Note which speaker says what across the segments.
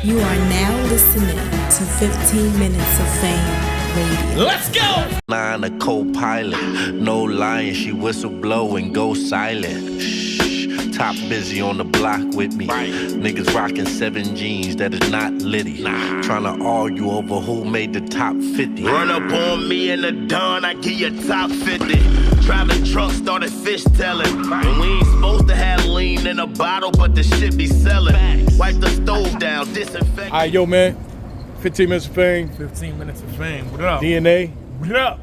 Speaker 1: You are now listening to 15 Minutes of Fame Radio.
Speaker 2: Let's go!
Speaker 3: Line a co-pilot, no lying, she whistle-blow and go silent. Shh, top busy on the block with me. Niggas rocking 7 jeans that is not litty. Tryna argue over who made the top 50.
Speaker 2: Run up on me in the dawn, I give you top 50. Driving truck, started fish telling. And we ain't supposed to have lean in a bottle, but the shit be selling. Wipe the stove down, disinfect.
Speaker 4: All right, yo, man. 15 minutes of fame.
Speaker 5: 15 minutes of fame. What up?
Speaker 4: DNA.
Speaker 5: What up?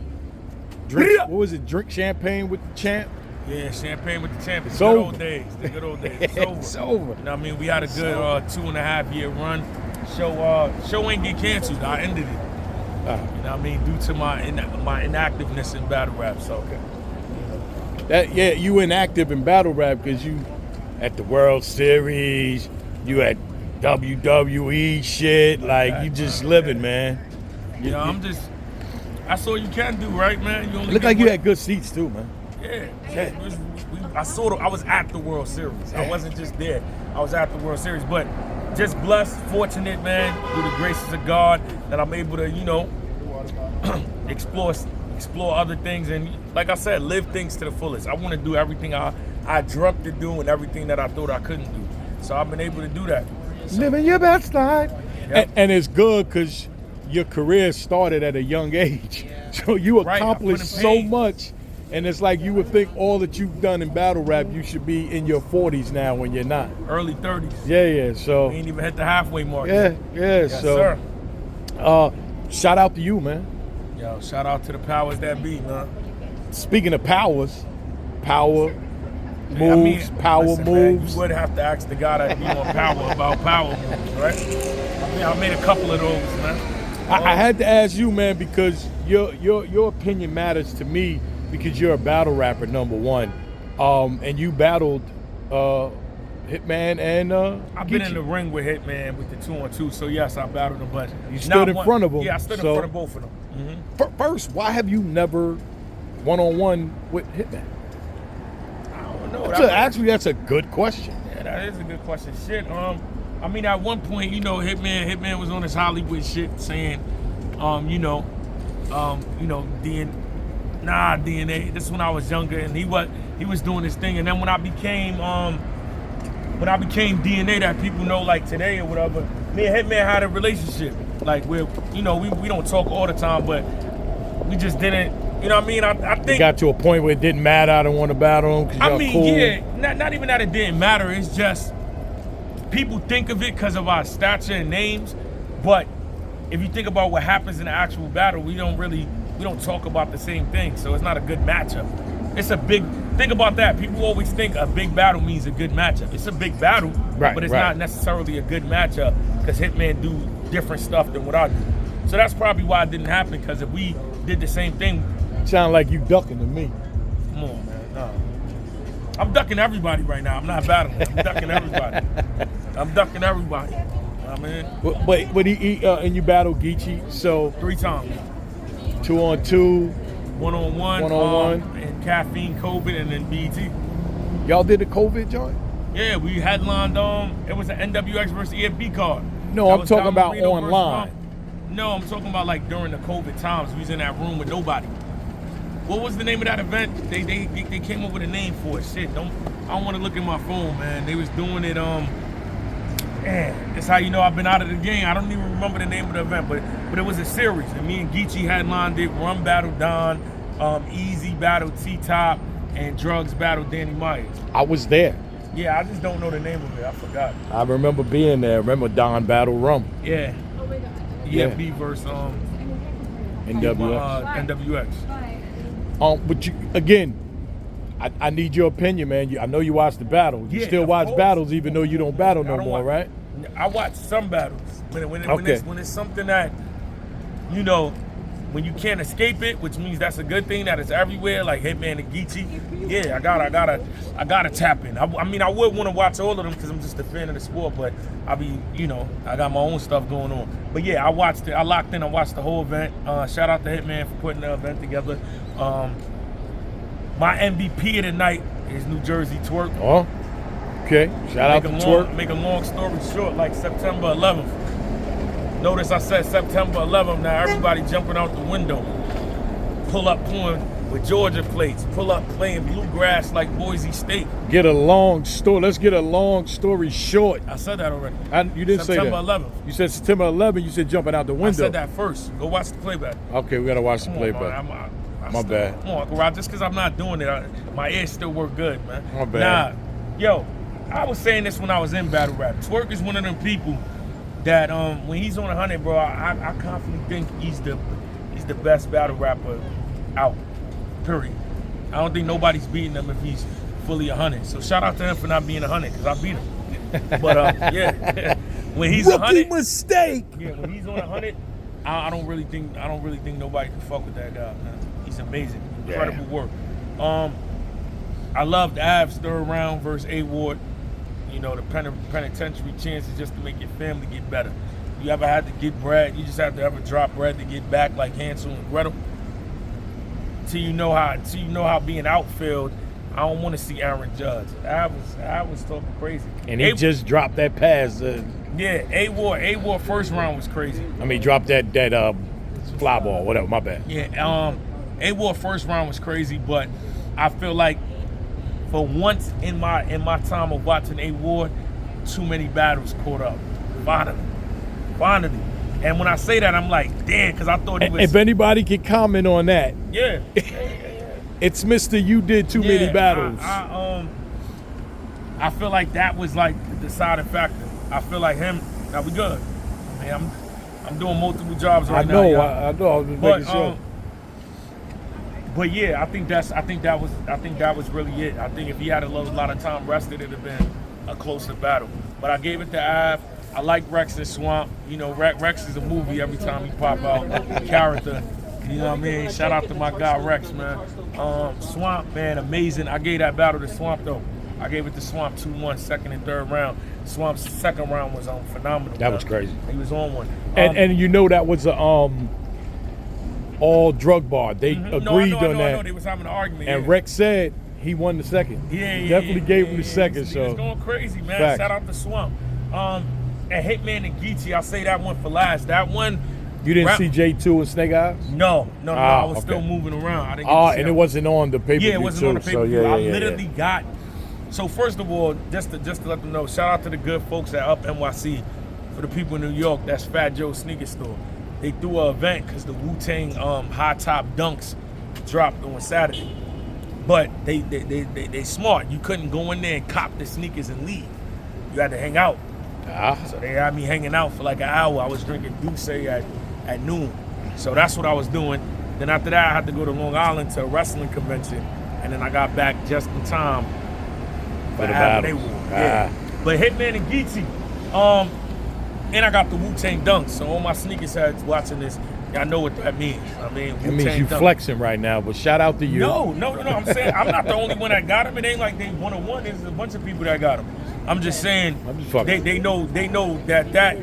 Speaker 4: Drink, what was it? Drink champagne with the champ.
Speaker 5: Yeah, champagne with the champ.
Speaker 4: It's
Speaker 5: The good
Speaker 4: over.
Speaker 5: old days. The good old days. It's over.
Speaker 4: It's over.
Speaker 5: You know what I mean? We had a good 2.5 year run. Show ain't get canceled. I ended it. You know what I mean? Due to my inactiveness in battle rap. So
Speaker 4: You inactive in battle rap because you at the World Series, you at WWE shit, like you just living, man.
Speaker 5: you know, that's all you can do, right, man? You only
Speaker 4: Look
Speaker 5: get
Speaker 4: like you
Speaker 5: one-
Speaker 4: had good seats too, man.
Speaker 5: Yeah. I was at the World Series. I wasn't just there. I was at the World Series, but just blessed, fortunate, man, through the graces of God that I'm able to, you know, explore other things and, like I said, live things to the fullest. I want to do everything I dreamt to do and everything that I thought I couldn't do. So I've been able to do that.
Speaker 4: Living your best life.
Speaker 5: Yep.
Speaker 4: And it's good because your career started at a young age. So you
Speaker 5: Right, I
Speaker 4: accomplished
Speaker 5: put in
Speaker 4: so
Speaker 5: pain.
Speaker 4: much. And it's like you would think all that you've done in battle rap, you should be in your 40s now when you're not.
Speaker 5: Early 30s.
Speaker 4: Yeah. So
Speaker 5: We ain't even hit the halfway mark.
Speaker 4: yeah.
Speaker 5: Yes,
Speaker 4: So shout out to you, man.
Speaker 5: Yo, shout out to the powers that be, man.
Speaker 4: Speaking of powers, power moves,
Speaker 5: I mean,
Speaker 4: power
Speaker 5: listen, man,
Speaker 4: moves.
Speaker 5: you would have to ask the guy that be on power about power moves, right? I mean, I made a couple of those, man.
Speaker 4: I had to ask you, man, because your opinion matters to me because you're a battle rapper, number one. And you battled Hitman and
Speaker 5: I've been in
Speaker 4: Geechi.
Speaker 5: the ring with Hitman with the 2-on-2, so yes, I battled him, but
Speaker 4: You stood in front of him,
Speaker 5: Yeah, I stood in
Speaker 4: so-
Speaker 5: front of both of them.
Speaker 4: First, why have you never one-on-one with Hitman?
Speaker 5: I don't know.
Speaker 4: Actually, that's a good question.
Speaker 5: Yeah, that is a good question. Shit. I mean, at one point, you know, Hitman was on his Hollywood shit saying, DNA. This is when I was younger, and he was doing this thing. And then when I became DNA, that people know like today or whatever, me and Hitman had a relationship. Like we don't talk all the time, but we just didn't. You know what I mean? I think
Speaker 4: It got to a point where it didn't matter. I don't want to battle him because y'all
Speaker 5: I mean,
Speaker 4: cool.
Speaker 5: yeah, not even that it didn't matter. It's just people think of it because of our stature and names, but if you think about what happens in the actual battle, we don't talk about the same thing. So it's not a good matchup. Think about that. People always think a big battle means a good matchup. It's a big battle,
Speaker 4: Right,
Speaker 5: but it's
Speaker 4: right.
Speaker 5: not necessarily a good matchup because Hitman do different stuff than what I do. So that's probably why it didn't happen, because if we did the same thing,
Speaker 4: Sound like you ducking to me.
Speaker 5: come on, man. No. I'm ducking everybody right now. I'm not battling. I'm ducking everybody. I'm ducking everybody. I mean,
Speaker 4: But he and you battled Geechi, so
Speaker 5: 3 times.
Speaker 4: 2-on-2.
Speaker 5: 1-on-1.
Speaker 4: One-on-one.
Speaker 5: And caffeine, COVID, and then BET.
Speaker 4: Y'all did the COVID joint?
Speaker 5: Yeah, we headlined. It was an NWX versus EFB card.
Speaker 4: No,
Speaker 5: That
Speaker 4: I'm
Speaker 5: was
Speaker 4: talking
Speaker 5: Don
Speaker 4: about
Speaker 5: Marino versus
Speaker 4: online.
Speaker 5: Ron. No, I'm talking about like during the COVID times. We was in that room with nobody. What was the name of that event? They came up with a name for it. Shit, I don't want to look at my phone, man. They was doing it. Man, that's how you know I've been out of the game. I don't even remember the name of the event, but it was a series, and me and Geechi headlined it. Rum battled Don, Easy battled T-Top, and Drugs battled Danny Myers.
Speaker 4: I was there.
Speaker 5: Yeah, I just don't know the name of it. I forgot.
Speaker 4: I remember being there. I remember Don battle Rum.
Speaker 5: Yeah.
Speaker 4: Yeah.
Speaker 5: EFB versus
Speaker 4: NWX.
Speaker 5: NWX.
Speaker 4: But you, again, I need your opinion, man. I know you watch the battles. You
Speaker 5: Yeah,
Speaker 4: still
Speaker 5: of
Speaker 4: watch
Speaker 5: course.
Speaker 4: battles even though you don't battle no
Speaker 5: I don't
Speaker 4: more,
Speaker 5: watch-
Speaker 4: right?
Speaker 5: I watch some battles. When
Speaker 4: Okay.
Speaker 5: it's something that, you know, when you can't escape it, which means that's a good thing, that it's everywhere, like Hitman and Geechi. Yeah, I gotta tap in. I mean, I would want to watch all of them because I'm just a fan of the sport, but I got my own stuff going on. But yeah, I watched it. I locked in. I watched the whole event. Shout out to Hitman for putting the event together. My MVP of the night is New Jersey Twerk.
Speaker 4: Oh, Okay. Shout out to Twerk.
Speaker 5: Make a long story short, like September 11th. Notice I said September 11th. Now everybody jumping out the window. Pull up pulling with Georgia plates. Pull up playing bluegrass like Boise State.
Speaker 4: Let's get a long story short.
Speaker 5: I said that already.
Speaker 4: You didn't say that.
Speaker 5: September 11th.
Speaker 4: You said September 11th. You said jumping out the window.
Speaker 5: I said that first. Go watch the playback.
Speaker 4: Okay, we gotta watch the playback. My bad.
Speaker 5: Come on, Uncle Rob. Just because I'm not doing it, my ears still work good, man.
Speaker 4: My bad.
Speaker 5: Nah, yo, I was saying this when I was in battle rap. Twerk is one of them people that when he's on 100, bro, I confidently think he's the best battle rapper out. Period. I don't think nobody's beating him if he's fully 100. So shout out to him for not being 100, because I beat him. But yeah, when he's 100,
Speaker 4: mistake.
Speaker 5: Yeah, when he's on 100, I don't really think nobody can fuck with that guy, man. He's amazing, incredible work. I loved Av's third round versus A Ward. You know, the penitentiary chances just to make your family get better. You ever had to get bread? You just have to ever drop bread to get back like Hansel and Gretel. Till you know how being outfield. I don't want to see Aaron Judge. I was talking crazy.
Speaker 4: And he just dropped that pass.
Speaker 5: Yeah, A Ward first round was crazy.
Speaker 4: I mean, dropped that fly ball, whatever. My bad.
Speaker 5: Yeah, A Ward first round was crazy, but I feel like for once in my time of watching A Ward, too many battles caught up. Finally. And when I say that, I'm like, damn, because I thought he was.
Speaker 4: If anybody can comment on that,
Speaker 5: yeah.
Speaker 4: It's Mr. You did too many battles.
Speaker 5: I feel like that was like the deciding factor. I feel like him. Now we good. Man, I'm doing multiple jobs right now.
Speaker 4: I know. I was just making sure.
Speaker 5: But yeah, I think that was really it. I think if he had a lot of time rested, it'd have been a closer battle. But I gave it to Av. I like Rex and Swamp. You know, Rex is a movie every time he pop out. Character. You know what I mean? Shout out to my guy Rex, man. Swamp, man, amazing. I gave that battle to Swamp though. I gave it to Swamp 2-1, second and third round. Swamp's second round was phenomenal.
Speaker 4: That was crazy.
Speaker 5: He was on one.
Speaker 4: And you know that was a all drug bar. They agreed on that.
Speaker 5: No, they was having an argument.
Speaker 4: And Rex said he won the second. Definitely gave him the second.
Speaker 5: He
Speaker 4: so
Speaker 5: was going crazy, man.
Speaker 4: Facts.
Speaker 5: Shout out to Swamp. And Hitman and Geechi, I'll say that one for last. That one.
Speaker 4: You didn't see J2 and Snake Eyes?
Speaker 5: No. I was still moving around. I didn't get to see
Speaker 4: and it wasn't on the pay-per-view.
Speaker 5: Yeah, it wasn't on the pay-per-view.
Speaker 4: So,
Speaker 5: I literally got. So first of all, just to let them know, shout out to the good folks at Up NYC. For the people in New York, that's Fat Joe's sneaker store. They threw an event because the Wu-Tang high top dunks dropped on Saturday. But they smart. You couldn't go in there and cop the sneakers and leave. You had to hang out. So they had me hanging out for like an hour. I was drinking Douce at noon. So that's what I was doing. Then after that, I had to go to Long Island to a wrestling convention. And then I got back just in time for the battle. Yeah. But Hitman and Geechi, and I got the Wu-Tang dunks. So all my sneakers heads watching this, y'all know what that means. I mean,
Speaker 4: it means you flexing right now, but shout out to you.
Speaker 5: No. I'm saying I'm not the only one that got them. It ain't like they one-on-one. There's a bunch of people that got them. I'm just saying they know that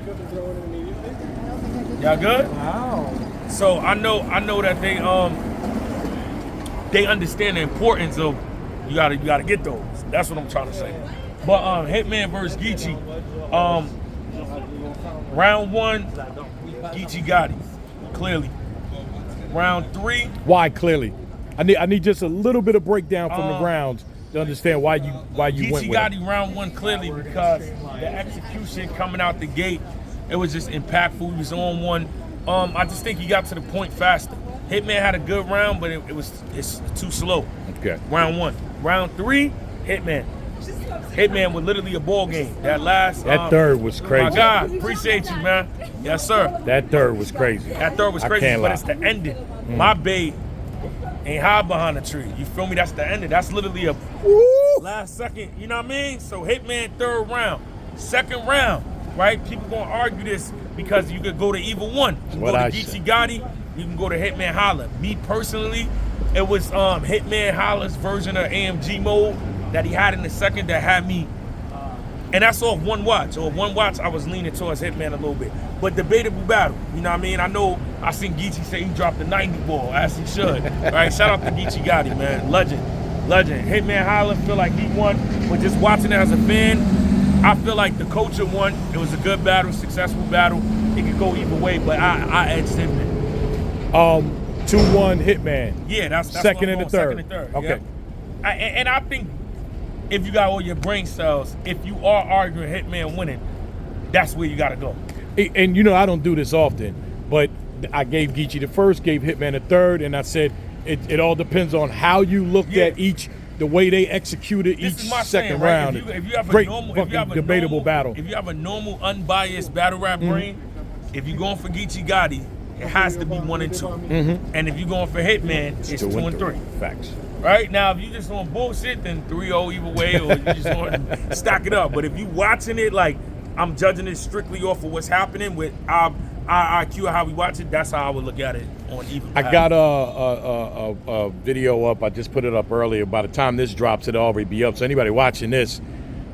Speaker 5: y'all good?
Speaker 1: Wow.
Speaker 5: So I know that they understand the importance of you gotta get those. That's what I'm trying to say. But Hitman versus Geechi, round 1, Geechi Gotti, clearly. Round 3.
Speaker 4: Why clearly? I need just a little bit of breakdown from the rounds to understand why you
Speaker 5: Geechi
Speaker 4: went with
Speaker 5: Gotti round 1 clearly because the execution coming out the gate, it was just impactful. He was on one. I just think he got to the point faster. Hitman had a good round, but it's too slow.
Speaker 4: Okay.
Speaker 5: Round 1. Round 3, Hitman was literally a ball game. That
Speaker 4: third was crazy.
Speaker 5: My God, appreciate you, man. Yes, sir.
Speaker 4: That third was crazy.
Speaker 5: But it's the ending. My babe ain't hide behind the tree. You feel me? That's the ending. That's literally a last second. You know what I mean? So Hitman third round, second round, right? People gonna argue this because you could go to either one. You can go to Geechi Gotti. You can go to Hitman Holla. Me personally, it was Hitman Holla's version of AMG mode that he had in the second that had me, and that's off one watch. Or one watch, I was leaning towards Hitman a little bit. But debatable battle, you know what I mean? I seen Geechi say he dropped the 90 ball, as he should. Right? Shout out to Geechi Gotti, man, legend. Legend. Hitman Holla feel like he won, but just watching it as a fan, I feel like the culture won. It was a good battle, successful battle. It could go either way, but I edged Hitman.
Speaker 4: 2-1 Hitman.
Speaker 5: Yeah, that's
Speaker 4: second and the third.
Speaker 5: Second and third.
Speaker 4: Okay.
Speaker 5: Yep. And I think if you got all your brain cells, if you are arguing Hitman winning, that's where you got to go.
Speaker 4: And you know, I don't do this often, but I gave Geechi the first, gave Hitman the third, and I said it all depends on how you looked at each, the way they executed each second round.
Speaker 5: If you have a
Speaker 4: Great
Speaker 5: normal,
Speaker 4: fucking debatable battle.
Speaker 5: If you have a normal, unbiased battle rap brain, if you're going for Geechi Gotti, it has to be 1 and 2. And if you're going for Hitman, it's 2 and 3.
Speaker 4: Facts.
Speaker 5: Right? Now, if you just on bullshit, then 3-0 either way, or you just want to stack it up. But if you watching it like I'm judging it strictly off of what's happening with our IQ or how we watch it, that's how I would look at it on even.
Speaker 4: I got a video up. I just put it up earlier. By the time this drops, it'll already be up. So anybody watching this,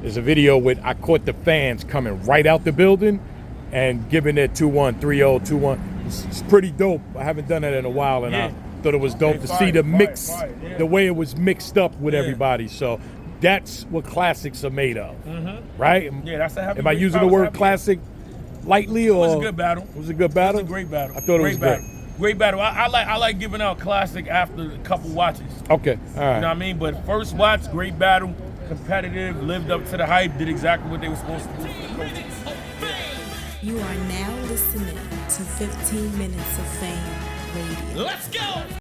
Speaker 4: there's a video with I caught the fans coming right out the building and giving it 2-1, 3-0, 2-1. It's pretty dope. I haven't done that in a while, and I thought it was dope to see the mix, the way it was mixed up with everybody. So that's what classics are made of, right?
Speaker 5: Yeah, that's a heavy.
Speaker 4: Am I using the word classic lightly, or?
Speaker 5: It was a good battle.
Speaker 4: It was a good battle?
Speaker 5: It was a great battle.
Speaker 4: I thought it was great.
Speaker 5: Great battle. I like giving out classic after a couple watches.
Speaker 4: Okay, all right.
Speaker 5: You know what I mean? But first watch, great battle, competitive, lived up to the hype, did exactly what they were supposed to do for the coaches.
Speaker 1: You are now listening to 15 Minutes of Fame Radio.
Speaker 2: Let's go!